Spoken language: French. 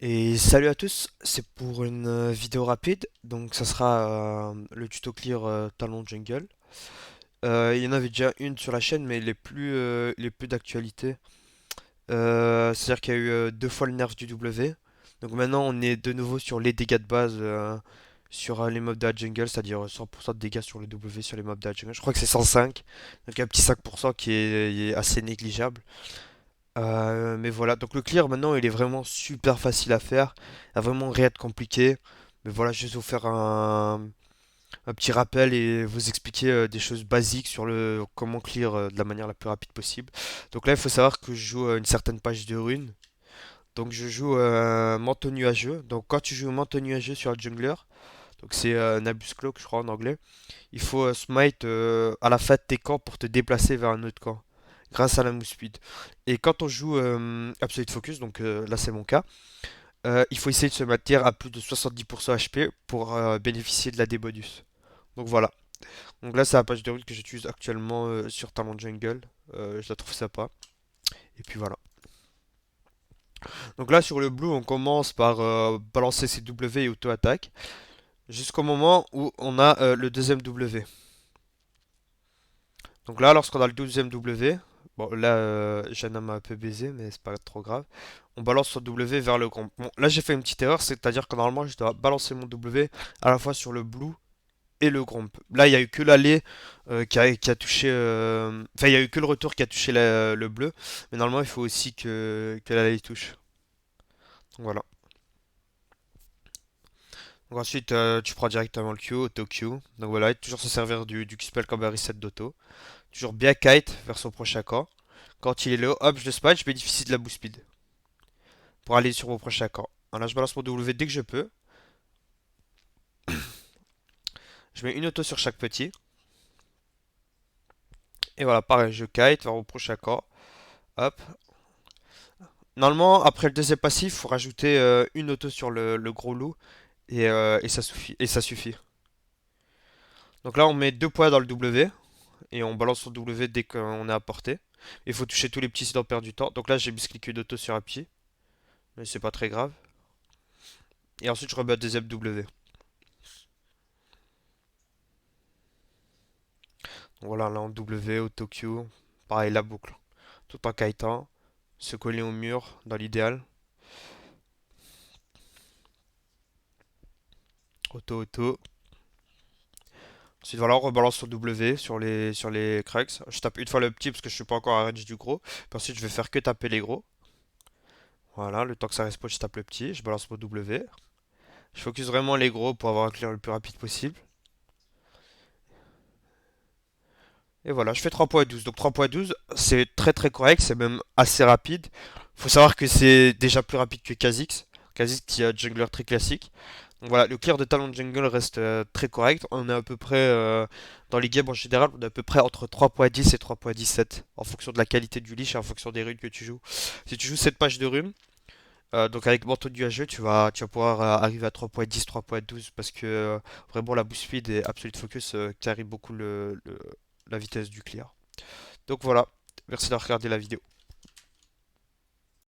Et salut à tous, c'est pour une vidéo rapide, donc ça sera le tuto clear Talon Jungle. Il y en avait déjà une sur la chaîne, mais les plus d'actualité. C'est-à-dire qu'il y a eu deux fois le nerf du W. Donc maintenant on est de nouveau sur les dégâts de base sur les mobs de la jungle, c'est-à-dire 100% de dégâts sur le W sur les mobs de la jungle. Je crois que c'est 105, donc un petit 5% qui est assez négligeable. Mais voilà, donc le clear maintenant il est vraiment super facile à faire, il n'y a vraiment rien de compliqué. Mais voilà, je vais vous faire un petit rappel et vous expliquer des choses basiques sur le comment clear de la manière la plus rapide possible. Donc là il faut savoir que je joue une certaine page de runes. Donc je joue manteau nuageux. Donc quand tu joues manteau nuageux sur un jungler, donc c'est Nabus Cloak je crois en anglais, il faut smite à la fin de tes camps pour te déplacer vers un autre camp grâce à la move speed. Et quand on joue Absolute Focus, donc là c'est mon cas, il faut essayer de se maintenir à plus de 70% HP pour bénéficier de la D-bonus. Donc voilà. Donc là c'est la page de route que j'utilise actuellement sur Talon Jungle. Je la trouve sympa. Et puis voilà. Donc là sur le blue on commence par balancer ses W et auto-attaque. Jusqu'au moment où on a le deuxième W. Donc là, lorsqu'on a le deuxième W, bon là Jana m'a un peu baisé, mais c'est pas trop grave. On balance son W vers le grand. Bon, là j'ai fait une petite erreur, c'est-à-dire que normalement je dois balancer mon W à la fois sur le blue et le gromp. Là il y a eu que l'aller qui a touché. Enfin, il y a eu que le retour qui a touché le bleu, mais normalement il faut aussi que l'aller touche. Donc, voilà. Donc ensuite tu prends directement le Q, auto Q. Donc voilà, et toujours se servir du Q-spell comme un reset d'auto. Toujours bien kite vers son prochain camp. Quand il est low, hop, je le spike, je bénéficie de la boost speed pour aller sur mon prochain camp. Voilà, je balance mon W dès que je peux. Je mets une auto sur chaque petit. Et voilà, pareil, je kite vers mon prochain camp. Hop. Normalement, après le deuxième passif, il faut rajouter une auto sur le gros loup. Et ça suffit. Et ça suffit. Donc là, on met deux points dans le W. Et on balance son W dès qu'on est à portée. Il faut toucher tous les petits sinon on perd du temps. Donc là, j'ai miscliqué d'auto sur un pied. Mais c'est pas très grave. Et ensuite, je remets un deuxième W. Donc voilà, là en W, au Tokyo. Pareil, la boucle. Tout en kitant. Se coller au mur, dans l'idéal. Auto, auto. Ensuite, voilà, on rebalance sur W, sur les cracks. Je tape une fois le petit parce que je suis pas encore à range du gros. Puis ensuite, je vais faire que taper les gros. Voilà, le temps que ça respawn, je tape le petit. Je balance mon W. Je focus vraiment les gros pour avoir un clear le plus rapide possible. Et voilà, je fais 3.12. Donc 3.12, c'est très très correct, c'est même assez rapide. Faut savoir que c'est déjà plus rapide que Kha'Zix. Kha'Zix qui est un jungler très classique. Donc voilà, le clear de Talon Jungle reste très correct. On est à peu près, dans les games en général, on est à peu près entre 3.10 et 3.17 en fonction de la qualité du leash et en fonction des runes que tu joues. Si tu joues cette page de runes, donc avec Manteau de nuageux, tu vas pouvoir arriver à 3.10, 3.12 parce que vraiment la boost speed et Absolute Focus carry beaucoup la vitesse du clear. Donc voilà, merci d'avoir regardé la vidéo.